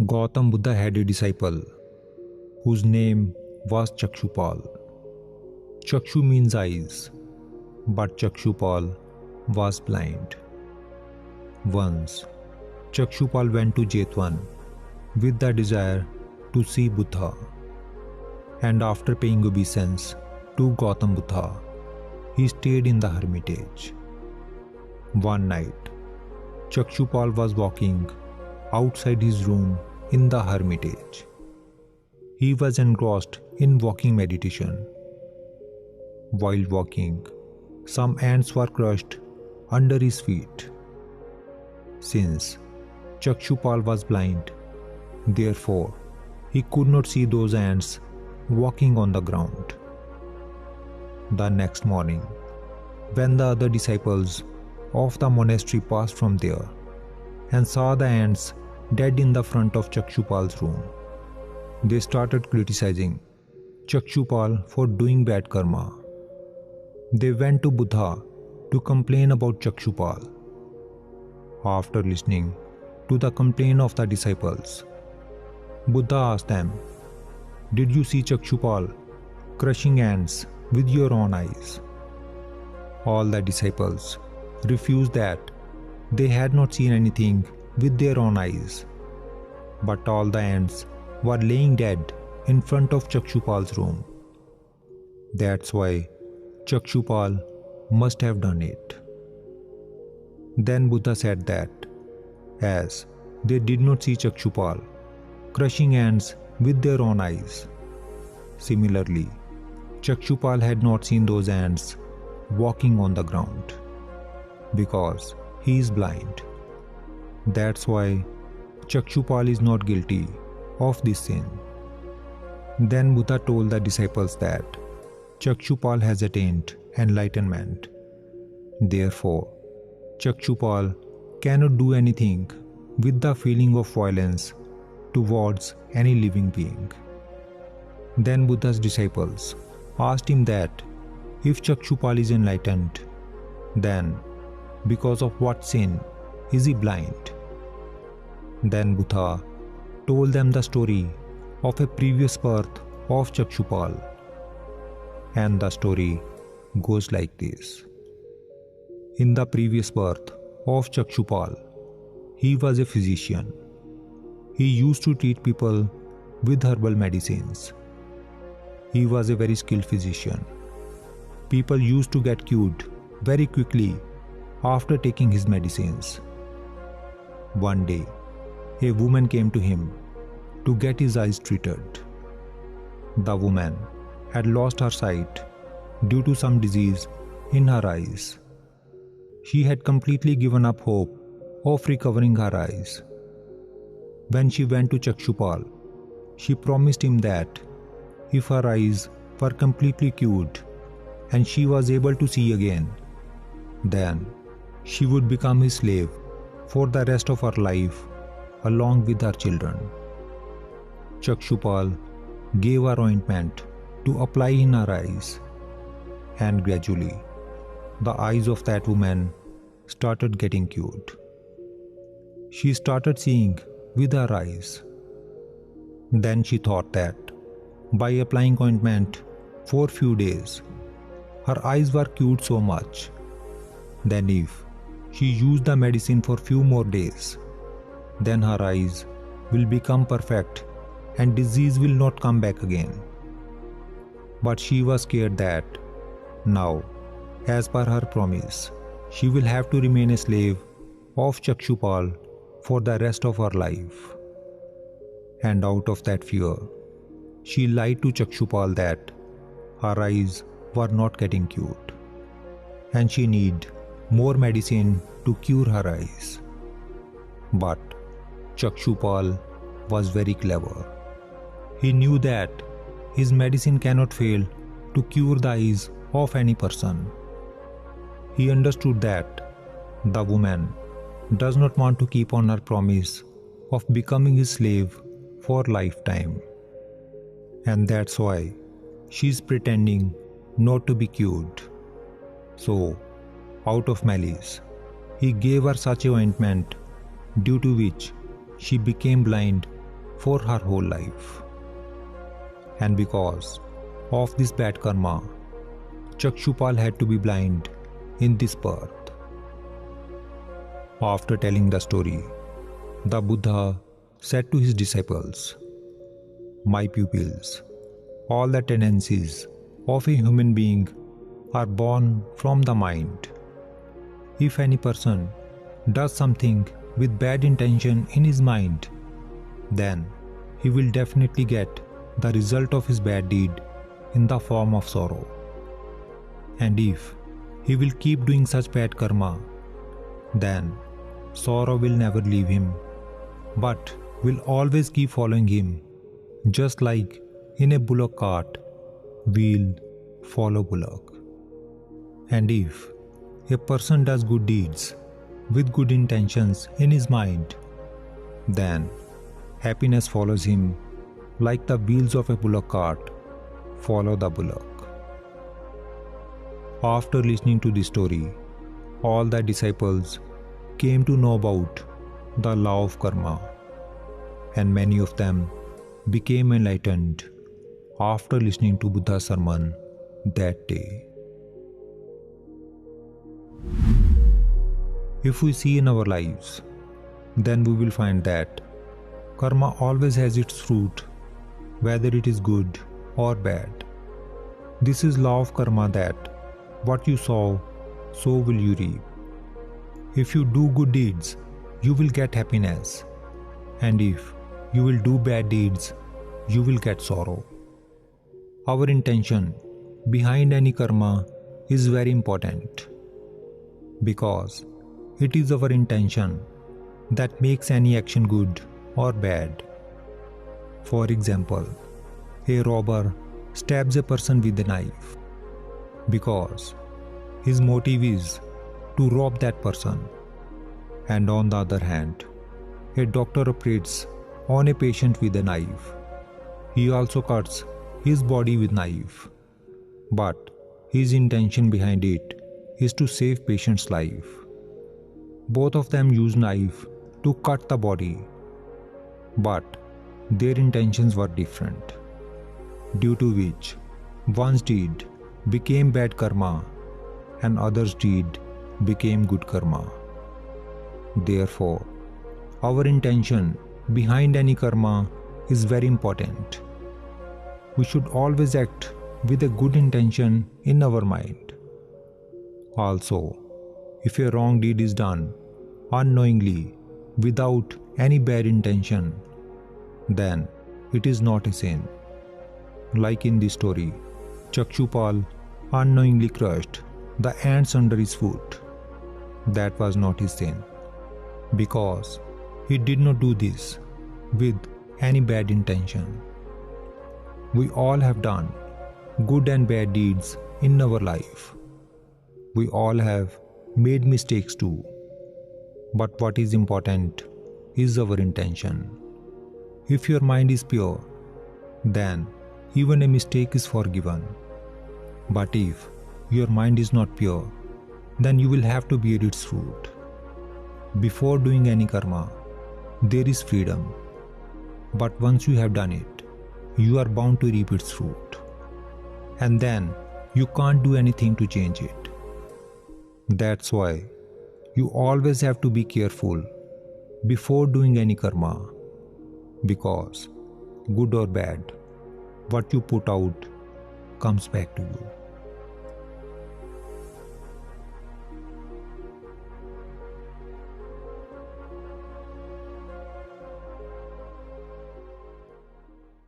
Gautam Buddha had a disciple whose name was Chakshupal. Chakshu means eyes, but Chakshupal was blind. Once, Chakshupal went to Jetwan with the desire to see Buddha, and after paying obeisance to Gautam Buddha, he stayed in the hermitage. One night, Chakshupal was walking outside his room in the hermitage. He was engrossed in walking meditation. While walking, some ants were crushed under his feet. Since Chakshupal was blind, therefore he could not see those ants walking on the ground. The next morning, when the other disciples of the monastery passed from there and saw the ants dead in the front of Chakshupal's room, they started criticizing Chakshupal for doing bad karma. They went to Buddha to complain about Chakshupal. After listening to the complaint of the disciples, Buddha asked them, "Did you see Chakshupal crushing ants with your own eyes?" All the disciples refused that they had not seen anything with their own eyes, but all the ants were laying dead in front of Chakshupal's room. That's why Chakshupal must have done it. Then Buddha said that, as they did not see Chakshupal crushing ants with their own eyes, similarly, Chakshupal had not seen those ants walking on the ground, because he is blind. That's why Chakshupal is not guilty of this sin. Then Buddha told the disciples that Chakshupal has attained enlightenment. Therefore, Chakshupal cannot do anything with the feeling of violence towards any living being. Then Buddha's disciples asked him that if Chakshupal is enlightened, then because of what sin is he blind? Then Buddha told them the story of a previous birth of Chakshupal. And the story goes like this. In the previous birth of Chakshupal, he was a physician. He used to treat people with herbal medicines. He was a very skilled physician. People used to get cured very quickly after taking his medicines. One day, a woman came to him to get his eyes treated. The woman had lost her sight due to some disease in her eyes. She had completely given up hope of recovering her eyes. When she went to Chakshupal, she promised him that if her eyes were completely cured and she was able to see again, then she would become his slave for the rest of her life along with her children. Chakshupal gave her ointment to apply in her eyes, and gradually the eyes of that woman started getting cured. She started seeing with her eyes. Then she thought that by applying ointment for few days, her eyes were cured so much. Then if she used the medicine for few more days, then her eyes will become perfect and disease will not come back again. But she was scared that now, as per her promise, she will have to remain a slave of Chakshupal for the rest of her life. And out of that fear, she lied to Chakshupal that her eyes were not getting cured, and she needed more medicine to cure her eyes. But Chakshupal was very clever. He knew that his medicine cannot fail to cure the eyes of any person. He understood that the woman does not want to keep on her promise of becoming his slave for lifetime. And that's why she is pretending not to be cured. So, out of malice, he gave her such a ointment, due to which she became blind for her whole life. And because of this bad karma, Chakshupal had to be blind in this birth. After telling the story, the Buddha said to his disciples, "My pupils, all the tendencies of a human being are born from the mind. If any person does something with bad intention in his mind, then he will definitely get the result of his bad deed in the form of sorrow. And if he will keep doing such bad karma, then sorrow will never leave him, but will always keep following him, just like in a bullock cart, wheel follow bullock. And if a person does good deeds with good intentions in his mind, then happiness follows him like the wheels of a bullock cart follow the bullock." After listening to this story, all the disciples came to know about the law of karma, and many of them became enlightened after listening to Buddha's sermon that day. If we see in our lives, then we will find that karma always has its fruit, whether it is good or bad. This is law of karma, that what you sow, so will you reap. If you do good deeds, you will get happiness, and if you will do bad deeds, you will get sorrow. Our intention behind any karma is very important, because it is our intention that makes any action good or bad. For example, a robber stabs a person with a knife because his motive is to rob that person. And on the other hand, a doctor operates on a patient with a knife. He also cuts his body with knife, but his intention behind it is to save patient's life. Both of them use knife to cut the body, but their intentions were different, due to which one's deed became bad karma and other's deed became good karma. Therefore, our intention behind any karma is very important. We should always act with a good intention in our mind. Also, if a wrong deed is done unknowingly without any bad intention, then it is not a sin. Like in this story, Chakshupal unknowingly crushed the ants under his foot. That was not his sin, because he did not do this with any bad intention. We all have done good and bad deeds in our life. We all have made mistakes too. But what is important is our intention. If your mind is pure, then even a mistake is forgiven. But if your mind is not pure, then you will have to bear its fruit. Before doing any karma, there is freedom. But once you have done it, you are bound to reap its fruit. And then you can't do anything to change it. That's why you always have to be careful before doing any karma, because good or bad, what you put out comes back to you.